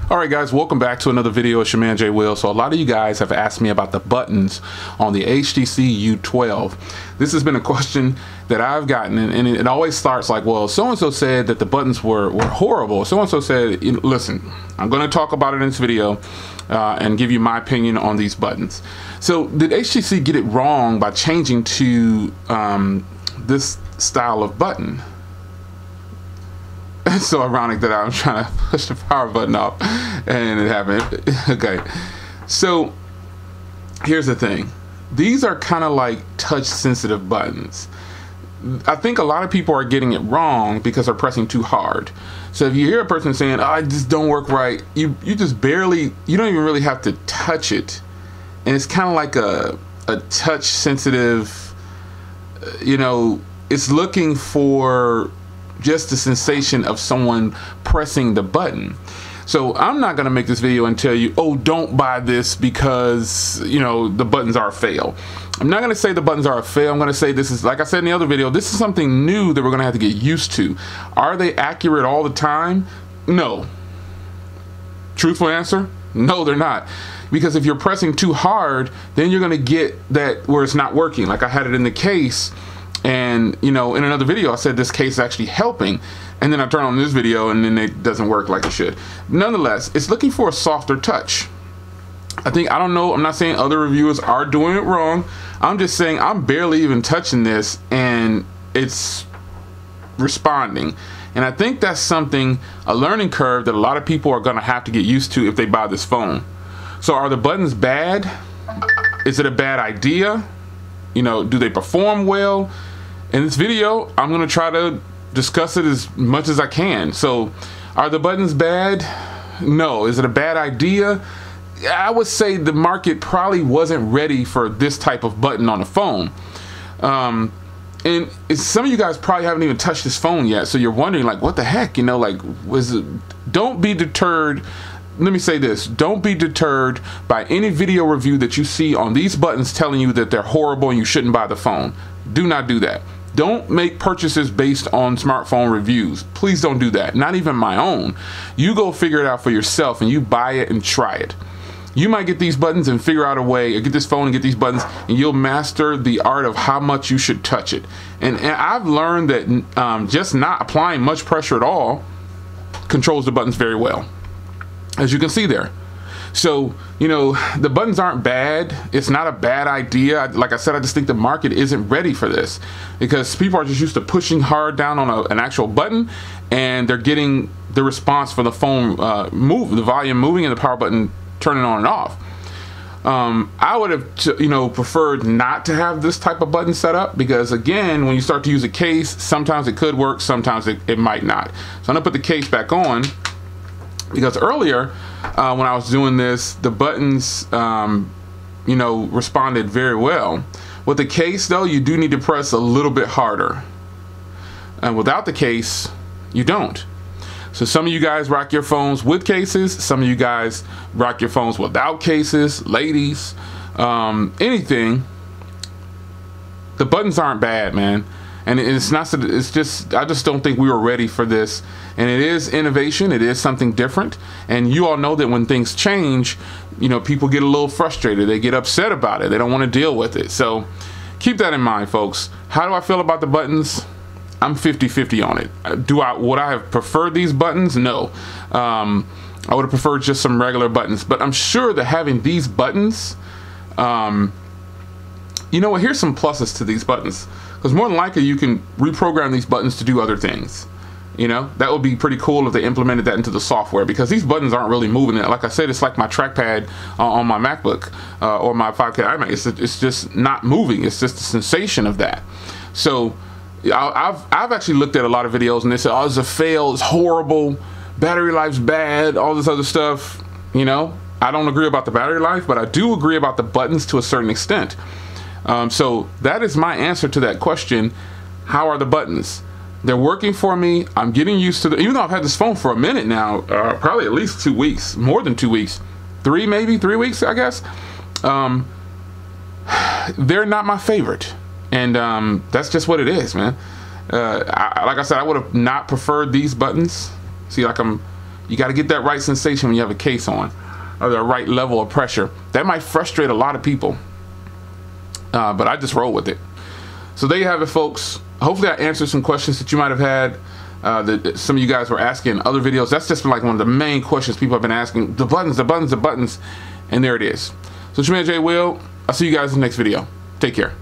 Alright guys, welcome back to another video. It's your man Jay Will. So a lot of you guys have asked me about the buttons on the HTC U12. This has been a question that I've gotten, and it always starts like, well, so-and-so said that the buttons were horrible. So-and-so said, listen, I'm going to talk about it in this video and give you my opinion on these buttons. So did HTC get it wrong by changing to this style of button? It's so ironic that I'm trying to push the power button up and it happened. Okay, so here's the thing. These are kind of like touch sensitive buttons. I think a lot of people are getting it wrong because they're pressing too hard. So if you hear a person saying, oh, it just don't work right, you just barely, you don't even really have to touch it. And it's kind of like a touch sensitive, it's looking for just the sensation of someone pressing the button. So I'm not gonna make this video and tell you, oh, don't buy this because the buttons are a fail. I'm not gonna say the buttons are a fail. I'm gonna say this is, like I said in the other video, this is something new that we're gonna have to get used to. Are they accurate all the time? No. Truthful answer, no, they're not. Because if you're pressing too hard, then you're gonna get that where it's not working. Like I had it in the case, and in another video I said this case is actually helping, and then I turn on this video and then it doesn't work like it should. Nonetheless, it's looking for a softer touch. I don't know, I'm not saying other reviewers are doing it wrong. I'm just saying I'm barely even touching this and it's responding. And I think that's something, a learning curve that a lot of people are gonna have to get used to if they buy this phone. So are the buttons bad? Is it a bad idea? Do they perform well? In this video, I'm gonna try to discuss it as much as I can. So, are the buttons bad? No. Is it a bad idea? I would say the market probably wasn't ready for this type of button on a phone. And some of you guys probably haven't even touched this phone yet, so you're wondering, like, what the heck? Don't be deterred. Let me say this, don't be deterred by any video review that you see on these buttons telling you that they're horrible and you shouldn't buy the phone. Do not do that. Don't make purchases based on smartphone reviews. Please don't do that, not even my own. You go figure it out for yourself and you buy it and try it. You might get these buttons and figure out a way, or get this phone and get these buttons, and you'll master the art of how much you should touch it. And I've learned that just not applying much pressure at all controls the buttons very well, as you can see there. So, the buttons aren't bad. It's not a bad idea. Like I said, I just think the market isn't ready for this because people are just used to pushing hard down on an actual button, and they're getting the response for the phone the volume moving and the power button turning on and off. I would have, preferred not to have this type of button set up because, again, when you start to use a case, sometimes it could work, sometimes it might not. So I'm gonna put the case back on. Because earlier, when I was doing this, the buttons, responded very well. With the case, though, you do need to press a little bit harder. And without the case, you don't. So some of you guys rock your phones with cases. Some of you guys rock your phones without cases. Ladies, anything. The buttons aren't bad, man. And it's not, it's just, I just don't think we were ready for this. And it is innovation, it is something different. And you all know that when things change, people get a little frustrated, they get upset about it, they don't want to deal with it. So keep that in mind, folks. How do I feel about the buttons? I'm 50-50 on it. Would I have preferred these buttons? No. I would have preferred just some regular buttons. But I'm sure that having these buttons, here's some pluses to these buttons. Because more than likely you can reprogram these buttons to do other things. That would be pretty cool if they implemented that into the software, because these buttons aren't really moving. Like I said, it's like my trackpad on my MacBook or my 5K iMac. It's just not moving. It's just the sensation of that. So I've actually looked at a lot of videos and they said, oh, it's a fail, it's horrible, battery life's bad, all this other stuff. I don't agree about the battery life, but I do agree about the buttons to a certain extent. So that is my answer to that question. How are the buttons? They're working for me. I'm getting used to even though I've had this phone for a minute now, probably at least 2 weeks, more than 2 weeks, maybe 3 weeks, I guess. They're not my favorite. And that's just what it is, man. Like I said, I would have not preferred these buttons. See, like I'm You got to get that right sensation when you have a case on, or the right level of pressure. That might frustrate a lot of people, but I just roll with it. So there you have it, folks. Hopefully I answered some questions that you might have had, that some of you guys were asking in other videos. That's just been like one of the main questions people have been asking. The buttons, the buttons, the buttons. And there it is. So it's your man Jay Will. I'll see you guys in the next video. Take care.